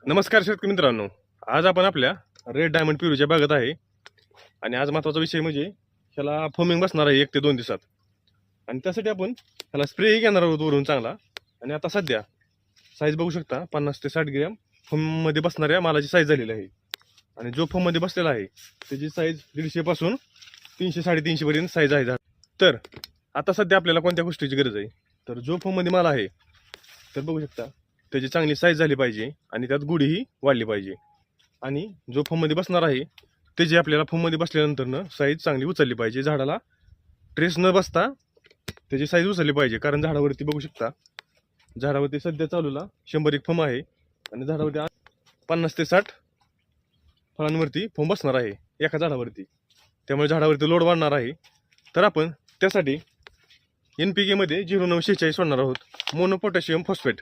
नमस्कार शेतकरी मित्रांनो, आज आपण आपल्या रेड डायमंड पेरूच्या बागेत आहे. आणि आज महत्त्वाचा विषय म्हणजे ह्याला फोमिंग बसणार आहे 1 ते 2 दिवसात. आणि त्यासाठी आपण ह्याला स्प्रे घेणार आहोत वरून चांगला. आणि आता सध्या साईज बघू शकता, 50 ते 60 ग्रॅम फोममध्ये बसणाऱ्या मालाची साईज झालेली आहे. आणि जो फोममध्ये बसलेला आहे त्याची साईज 150 पासून 300-350 पर्यंत साईज आहे. तर आता सध्या आपल्याला कोणत्या गोष्टीची गरज आहे, तर जो फोममध्ये माल आहे तर बघू शकता त्याची चांगली साईज झाली पाहिजे आणि त्यात गुढीही वाढली पाहिजे. आणि जो फोममध्ये बसणार आहे त्याची आपल्याला फोममध्ये बसल्यानंतर साईज चांगली उचलली पाहिजे. झाडाला ट्रेस न बसता त्याची साईज उचलली पाहिजे. कारण झाडावरती बघू शकता, झाडावरती सध्या चालूला 100 फोम आहे आणि झाडावरती 50 ते 60 फळांवरती फोम बसणार आहे एका झाडावरती. त्यामुळे झाडावरती लोड वाढणार आहे. तर आपण त्यासाठी NPK मध्ये 0946 सोडणार आहोत, मोनो पोटॅशियम फॉस्फेट.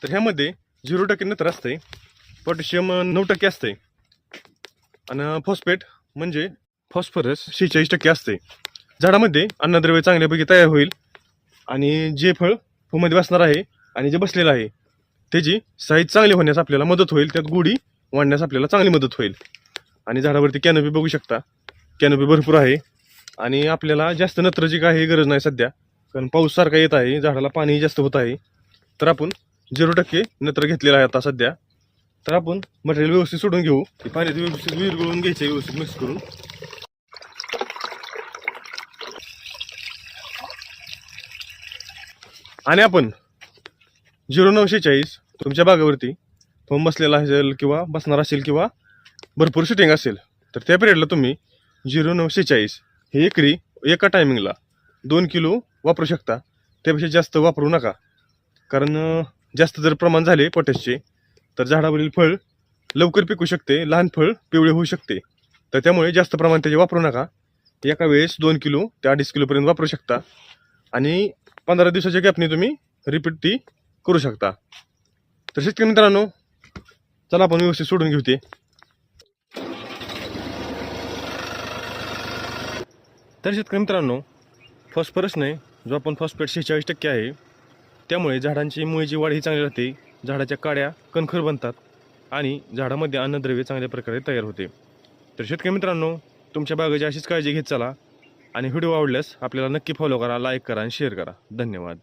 तर ह्यामध्ये 0% नत्र असते, पोटॅशियम 9% असते आणि फॉस्फेट म्हणजे फॉस्फरस 46% असते. झाडामध्ये अन्नद्रव्य चांगल्यापैकी तयार होईल आणि जे फळ फळमध्ये बसणार आहे आणि जे बसलेलं आहे त्याची साईज चांगली होण्यास आपल्याला मदत होईल. त्यात गुढी वाढण्यास आपल्याला चांगली मदत होईल. आणि झाडावरती कॅनोपी बघू शकता, कॅनोपी भरपूर आहे. आणि आपल्याला जास्त नत्राची काही गरज नाही सध्या, कारण पाऊस सारखा येत आहे, झाडाला पाणी जास्त होत आहे. तर आपण 0% नत्र घेतलेला आहे आता सध्या. तर आपण मटेरियल व्यवस्थित सोडून घेऊ, पाण्यात व्यवस्थित विरघळून घ्यायचे, व्यवस्थित मिक्स करून. आणि आपण 0946 तुमच्या बागेवरती फोम बसलेला असेल किंवा बसणार असेल किंवा भरपूर शूटिंग असेल तर त्या पिरियडला तुम्ही 0946 हे एकरी एका टायमिंगला 2 किलो वापरू शकता. त्यापेक्षा जास्त वापरू नका, कारण जास्त जर प्रमाण झाले पोटॅशचे तर झाडावरील फळ लवकर पिकू शकते, लहान फळ पिवळे होऊ शकते. तर त्यामुळे जास्त प्रमाण त्याचे वापरू नका. एका वेळेस 2 किलो ते 2.5 किलोपर्यंत वापरू शकता. आणि 15 दिवसाच्या गॅपने तुम्ही रिपीट ती करू शकता. तर शेतकरी मित्रांनो, चला आपण व्यवस्थित सोडून घेऊ ते. तर शेतकरी मित्रांनो, फॉस्फरसने जो आपण फॉस्फेट 46% आहे, त्यामुळे झाडांची मुळीची वाढ ही चांगली राहते, झाडाच्या काड्या कणखर बनतात आणि झाडामध्ये अन्नद्रव्य चांगल्या प्रकारे तयार होते. तर शेतकरी मित्रांनो, तुमच्या बागेची अशीच काळजी घेत चला. आणि व्हिडिओ आवडल्यास आपल्याला नक्की फॉलो करा, लाईक करा आणि शेअर करा. धन्यवाद.